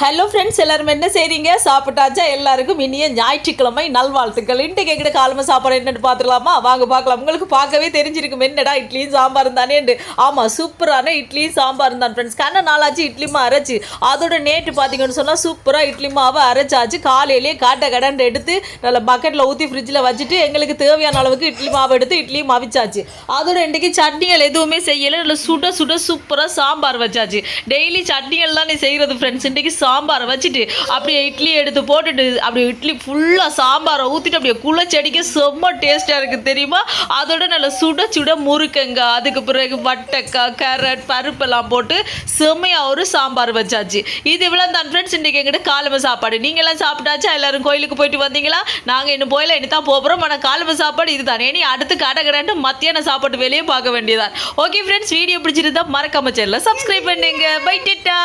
Hello friends, எல்லாரும் என்ன செய்றீங்க? சாப்பிட்டாச்சா? எல்லாருக்கும் இனிய ஞாயிற்றுக்கிழமை நல்வாழ்த்துக்கள். இன்றைக்கு எங்கிட்ட காலமாக சாப்பாடு என்னென்னு பார்த்துக்கலாமா? வாங்க பார்க்கலாம். உங்களுக்கு பார்க்கவே தெரிஞ்சிருக்கும் என்னடா இட்லியும் சாம்பார் தானேண்டு. ஆமாம், சூப்பரான இட்லியும் சாம்பார் தான் ஃப்ரெண்ட்ஸ். கண்ண நாளாச்சு இட்லி மா அரைச்சி, அதோட நேற்று பார்த்தீங்கன்னு சொன்னால் சூப்பராக இட்லி மாவை அரைச்சாச்சு. காலையிலேயே கடண்டு எடுத்து நல்ல பக்கெட்டில் ஊற்றி ஃப்ரிட்ஜில் வச்சுட்டு எங்களுக்கு தேவையான அளவுக்கு இட்லி மாவு எடுத்து இட்லியும் அவிச்சாச்சு. அதோட இன்றைக்கி சட்னிகள் எதுவுமே செய்யலை. நல்ல சுட சுட சூப்பராக சாம்பார் வச்சாச்சு. டெய்லி சட்னிகள் தான் நீ செய்கிறது ஃப்ரெண்ட்ஸ். இன்றைக்கி சாம்பாரை வச்சுட்டு அப்படியே இட்லி எடுத்து போட்டுட்டு அப்படியே இட்லி ஃபுல்லாக சாம்பாரை ஊற்றிட்டு அப்படியே குளச்சடிக்க செம்ம டேஸ்ட்டாக இருக்குது தெரியுமா? அதோட நல்லா சுட சுட முறுக்கங்காய், அதுக்கு பிறகு வட்டக்காய், கேரட், பருப்பெல்லாம் போட்டு செம்மையாக ஒரு சாம்பார் வச்சாச்சு. இது இவ்வளோ தான் ஃப்ரெண்ட்ஸ் இன்றைக்கி எங்கிட்ட காலமை சாப்பாடு. நீங்களாம் சாப்பிட்டாச்சா? எல்லோரும் கோயிலுக்கு போயிட்டு வந்தீங்களா? நாங்கள் இன்னும் போயில இனி தான் போகிறோம். ஆனால் காலமை சாப்பாடு இதுதான். இனி அடுத்து கடை மத்தியான சாப்பாடு வேலையே பார்க்க வேண்டியதான். ஓகே ஃப்ரெண்ட்ஸ், வீடியோ பிடிச்சிருந்தா மறக்காம சேனலை சப்ஸ்கிரைப் பண்ணுங்க. Bye data.